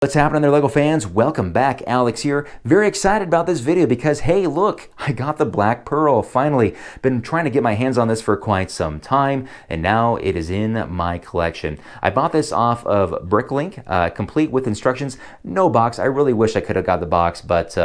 What's happening there, LEGO fans? Welcome back. Alex here. Very excited about this video because, hey, look, I got the Black Pearl. Finally, been trying to get my hands on this for quite some time, and now it is in my collection. I bought this off of Bricklink, complete with instructions. No box. I really wish I could have got the box, but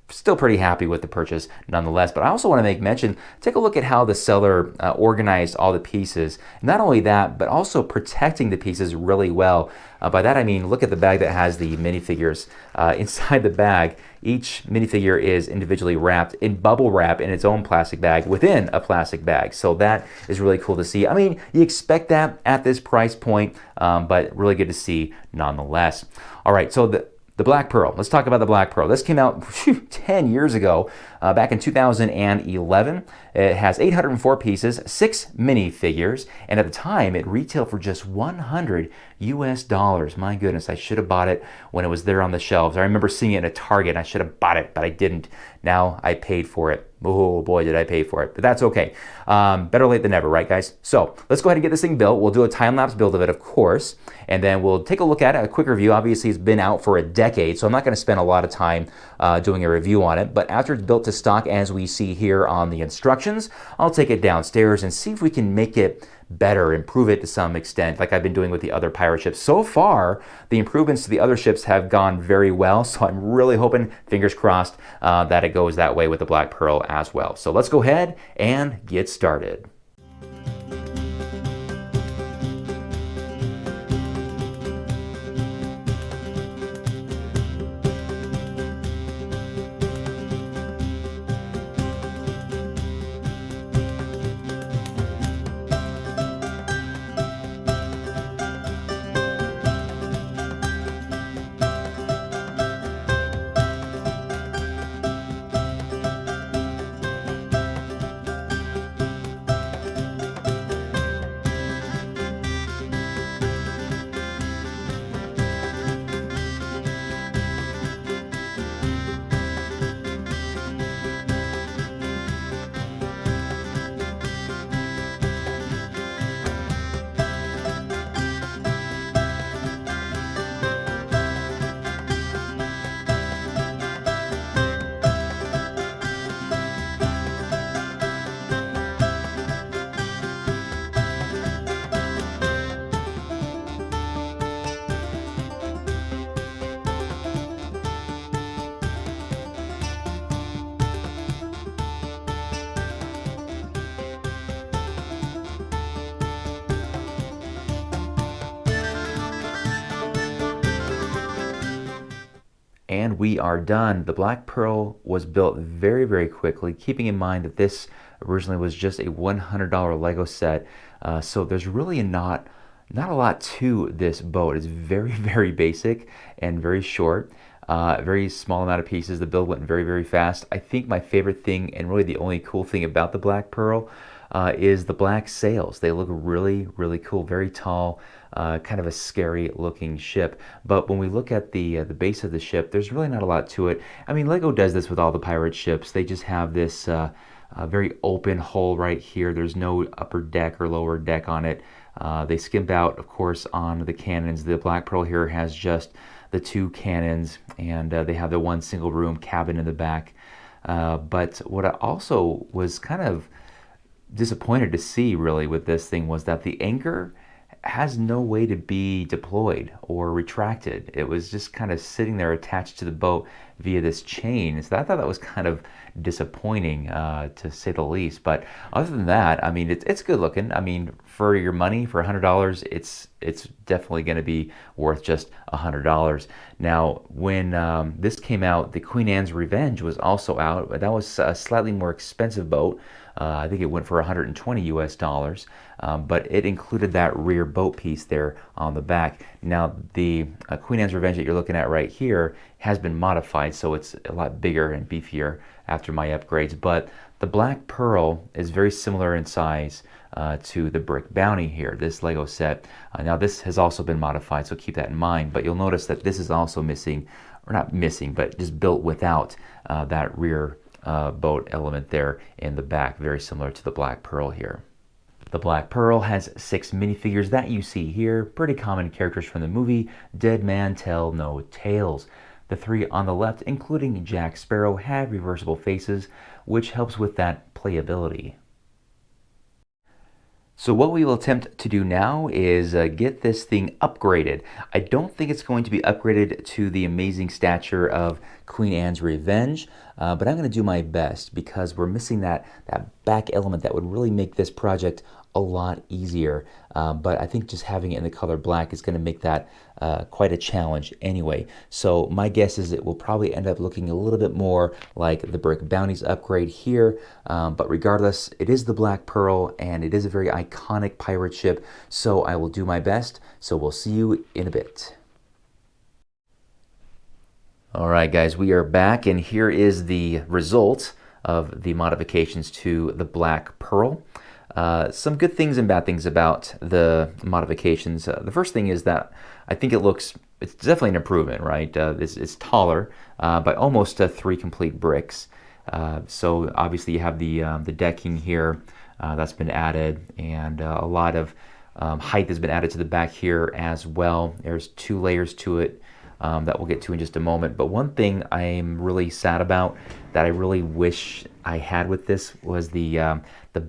still pretty happy with the purchase nonetheless. But I also want to make mention, take a look at how the seller organized all the pieces. Not only that, but also protecting the pieces really well. By that I mean, look at the bag that has the minifigures. Inside the bag, each minifigure is individually wrapped in bubble wrap in its own plastic bag within a plastic bag. So that is really cool to see. I mean, you expect that at this price point, but really good to see nonetheless. All right, so the Black Pearl. Let's talk about the Black Pearl. This came out 10 years ago, back in 2011. It has 804 pieces, 6 minifigures, and at the time it retailed for just $100 US. My goodness, I should have bought it when it was there on the shelves. I remember seeing it at Target. I should have bought it, but I didn't. Now I paid for it. Oh boy, did I pay for it, but that's okay. Better late than never, right guys? So let's go ahead and get this thing built. We'll do a time-lapse build of it, of course, and then we'll take a look at it, a quick review. Obviously, it's been out for a decade, so I'm not gonna spend a lot of time doing a review on it, but after it's built to stock, as we see here on the instructions, I'll take it downstairs and see if we can make it better, improve it to some extent, like I've been doing with the other pirate ships. So far, the improvements to the other ships have gone very well, so I'm really hoping, fingers crossed, that it goes that way with the Black Pearl as well. So let's go ahead and get started. And we are done. The Black Pearl was built very, very quickly, keeping in mind that this originally was just a $100 Lego set. So there's really not a lot to this boat. It's very, very basic and very short. Very small amount of pieces. The build went very, very fast. I think my favorite thing, and really the only cool thing about the Black Pearl, is the black sails. They look really, really cool, very tall, kind of a scary looking ship. But when we look at the base of the ship, there's really not a lot to it. I mean, Lego does this with all the pirate ships. They just have this very open hull right here. There's no upper deck or lower deck on it. They skimp out, of course, on the cannons. The Black Pearl here has just the 2 cannons, and they have the 1 single room cabin in the back. But what I also was kind of disappointed to see really with this thing was that the anchor has no way to be deployed or retracted. It was just kind of sitting there attached to the boat via this chain. So I thought that was kind of disappointing, to say the least. But other than that, I mean, it's good looking. I mean, for your money, for $100, it's definitely going to be worth just $100. Now, when this came out, the Queen Anne's Revenge was also out, but that was a slightly more expensive boat. I think it went for $120 US, but it included that rear boat piece there on the back. Now, the Queen Anne's Revenge that you're looking at right here has been modified, so it's a lot bigger and beefier after my upgrades. But the Black Pearl is very similar in size to the Brick Bounty here, this Lego set. Now, this has also been modified, so keep that in mind. But you'll notice that this is also missing, or not missing, but just built without that rear boat element there in the back, very similar to the Black Pearl here. The Black Pearl has 6 minifigures that you see here, pretty common characters from the movie Dead Man Tell No Tales. The 3 on the left, including Jack Sparrow, have reversible faces, which helps with that playability. So what we will attempt to do now is get this thing upgraded. I don't think it's going to be upgraded to the amazing stature of Queen Anne's Revenge, but I'm going to do my best because we're missing that back element that would really make this project a lot easier. But I think just having it in the color black is going to make that quite a challenge anyway. So my guess is it will probably end up looking a little bit more like the Brick Bounties upgrade here. But regardless, it is the Black Pearl and it is a very iconic pirate ship. So I will do my best. So we'll see you in a bit. All right, guys, we are back and here is the result of the modifications to the Black Pearl. Some good things and bad things about the modifications. The first thing is that I think it's definitely an improvement, right? It's taller by almost 3 complete bricks. So obviously you have the decking here that's been added, and a lot of height has been added to the back here as well. There's 2 layers to it that we'll get to in just a moment. But one thing I'm really sad about that I really wish I had with this was the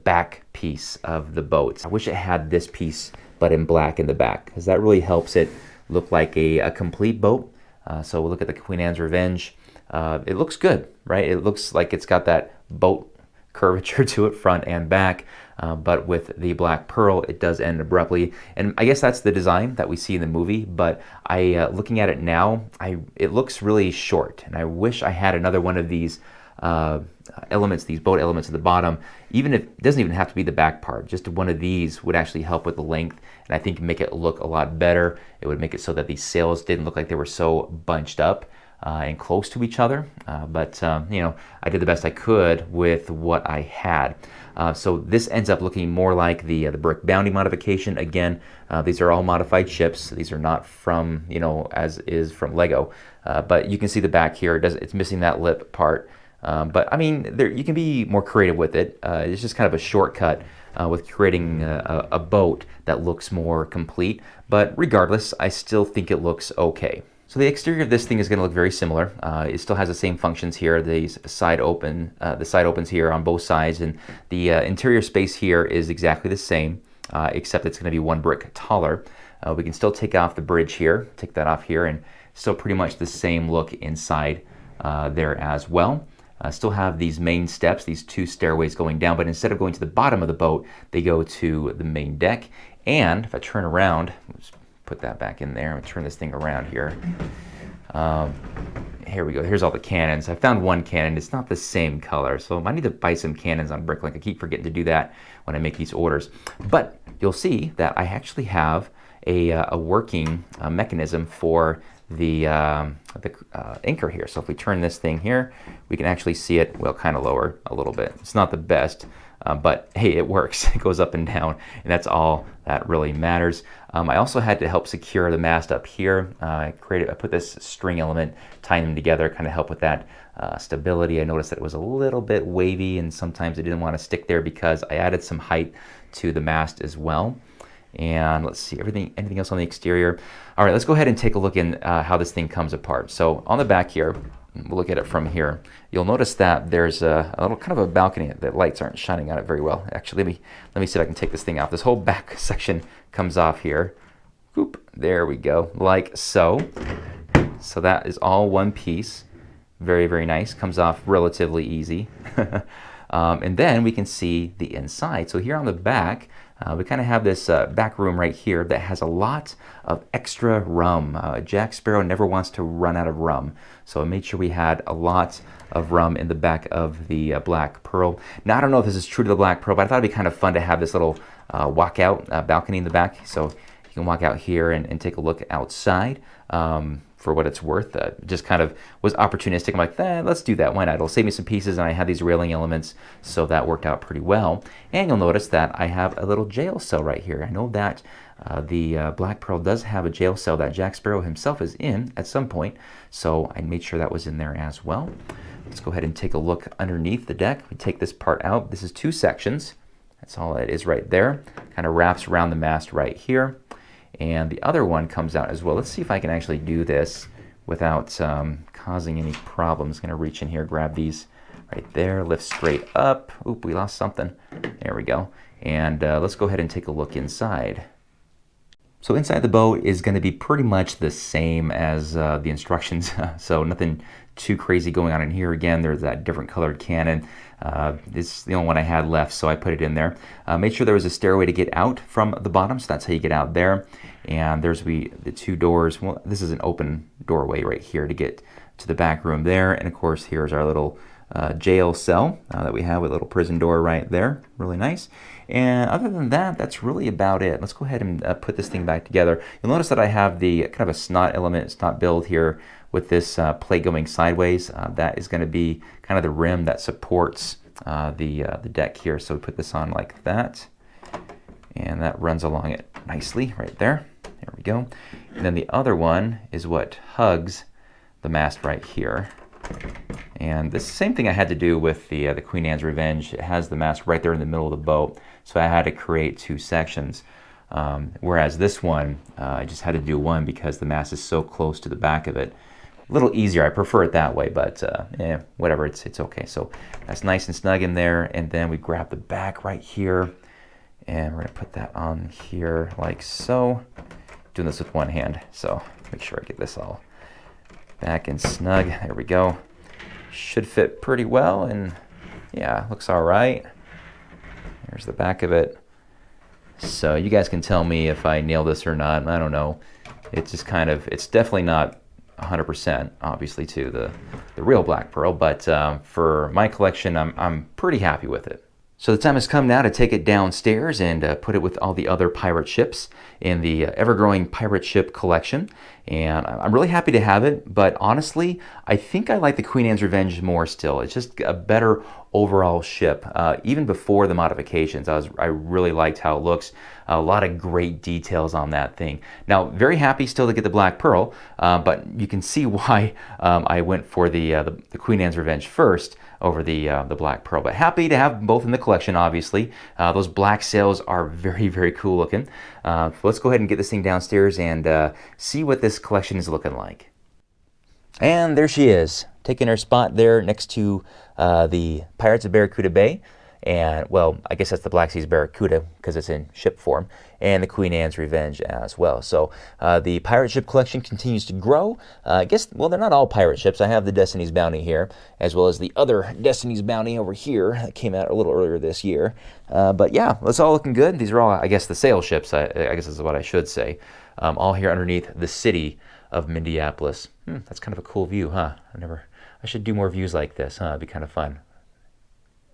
back piece of the boat. I wish it had this piece but in black in the back, because that really helps it look like a complete boat. So we'll look at the Queen Anne's Revenge. It looks good, right? It looks like it's got that boat curvature to it front and back, but with the Black Pearl it does end abruptly, and I guess that's the design that we see in the movie. But looking at it now, it looks really short, and I wish I had another one of these elements, these boat elements at the bottom. Even if it doesn't even have to be the back part, just one of these would actually help with the length, and I think make it look a lot better. It would make it so that these sails didn't look like they were so bunched up and close to each other, but you know, I did the best I could with what I had. So this ends up looking more like the Brick Bounty modification. Again, these are all modified ships. These are not from, you know, as is from Lego, but you can see the back here. It's missing that lip part, but I mean, you can be more creative with it. It's just kind of a shortcut with creating a boat that looks more complete. But regardless, I still think it looks okay. So the exterior of this thing is going to look very similar. It still has the same functions here. The side opens here on both sides, and the interior space here is exactly the same, except it's going to be 1 brick taller. We can still take off the bridge here, take that off here, and still pretty much the same look inside there as well. Still have these main steps, these 2 stairways going down, but instead of going to the bottom of the boat, they go to the main deck. And if I turn around, let's put that back in there and turn this thing around here. Here we go. Here's all the cannons. I found 1 cannon. It's not the same color, so I need to buy some cannons on Bricklink. I keep forgetting to do that when I make these orders. But you'll see that I actually have a working mechanism for the anchor here. So if we turn this thing here, we can actually see it, well, kind of lower a little bit. It's not the best, but hey, it works. It goes up and down, and that's all that really matters. I also had to help secure the mast up here. I put this string element, tying them together, kind of help with that stability. I noticed that it was a little bit wavy, and sometimes it didn't want to stick there because I added some height to the mast as well. And let's see, anything else on the exterior? All right, let's go ahead and take a look in how this thing comes apart. So on the back here, we'll look at it from here. You'll notice that there's a little kind of a balcony. The lights aren't shining on it very well. Actually, let me see if I can take this thing off. This whole back section comes off here. Oop, there we go, like so. So that is all one piece. Very, very nice. Comes off relatively easy. And then we can see the inside. So here on the back, we kind of have this back room right here that has a lot of extra rum. Jack Sparrow never wants to run out of rum, so I made sure we had a lot of rum in the back of the Black Pearl. Now, I don't know if this is true to the Black Pearl, but I thought it'd be kind of fun to have this little walkout balcony in the back, so you can walk out here and take a look outside. For what it's worth, just kind of was opportunistic. I'm like, let's do that. Why not? It'll save me some pieces, and I had these railing elements, so that worked out pretty well. And you'll notice that I have a little jail cell right here. I know that the Black Pearl does have a jail cell that Jack Sparrow himself is in at some point, so I made sure that was in there as well. Let's go ahead and take a look underneath the deck. We take this part out. This is 2 sections. That's all it is right there. Kind of wraps around the mast right here. And the other one comes out as well. Let's see if I can actually do this without causing any problems. Going to reach in here, grab these right there, lift straight up. Oop, we lost something. There we go. And let's go ahead and take a look inside. So inside the boat is going to be pretty much the same as the instructions. So nothing too crazy going on in here. Again, there's that different colored cannon. It's the only one I had left, so I put it in there. Made sure there was a stairway to get out from the bottom, so that's how you get out there. And there's the two doors. Well, this is an open doorway right here to get to the back room there. And of course, here's our little jail cell that we have with a little prison door right there. Really nice. And other than that, that's really about it. Let's go ahead and put this thing back together. You'll notice that I have the kind of a snot element, snot build here with this plate going sideways. That is going to be kind of the rim that supports the deck here. So we put this on like that, and that runs along it nicely right there. There we go. And then the other one is what hugs the mast right here. And the same thing I had to do with the Queen Anne's Revenge. It has the mast right there in the middle of the boat, so I had to create two sections. Whereas this one, I just had to do one because the mast is so close to the back of it. A little easier. I prefer it that way, but whatever. It's okay. So that's nice and snug in there. And then we grab the back right here, and we're gonna put that on here like so. Doing this with one hand, so make sure I get this all back and snug. There we go. Should fit pretty well, and yeah, looks all right. There's the back of it. So you guys can tell me if I nail this or not. I don't know. It's just kind of, it's definitely not 100%, obviously, to the real black pearl, but for my collection, I'm pretty happy with it. So the time has come now to take it downstairs and put it with all the other pirate ships in the ever-growing pirate ship collection. And I'm really happy to have it, but honestly, I think I like the Queen Anne's Revenge more still. It's just a better overall ship. Even before the modifications, I really liked how it looks. A lot of great details on that thing. Now, very happy still to get the Black Pearl, but you can see why I went for the Queen Anne's Revenge first over the Black Pearl. But happy to have both in the collection, obviously. Those black sails are very, very cool looking. So let's go ahead and get this thing downstairs and see what this collection is looking like. And there she is, taking her spot there next to the Pirates of Barracuda Bay. And, well, I guess that's the Black Sea's Barracuda because it's in ship form, and the Queen Anne's Revenge as well. So the pirate ship collection continues to grow. I guess, well, they're not all pirate ships. I have the Destiny's Bounty here, as well as the other Destiny's Bounty over here that came out a little earlier this year. But yeah, it's all looking good. These are all, I guess, the sail ships, I guess is what I should say. All here underneath the city of Minneapolis. That's kind of a cool view, huh? I should do more views like this, huh? It'd be kind of fun.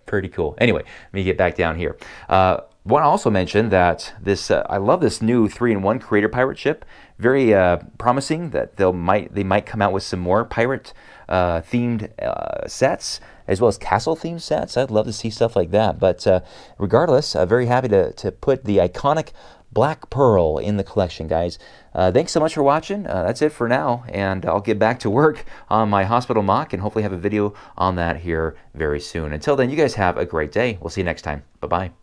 Pretty cool. Anyway, let me get back down here. Want to also mention that this I love this new 3-in-1 Creator Pirate ship. Very promising that they might come out with some more pirate themed sets, as well as castle themed sets. I'd love to see stuff like that. But regardless, very happy to put the iconic Black Pearl in the collection, guys. Thanks so much for watching. That's it for now, and I'll get back to work on my hospital MOC and hopefully have a video on that here very soon. Until then, you guys have a great day. We'll see you next time. Bye-bye.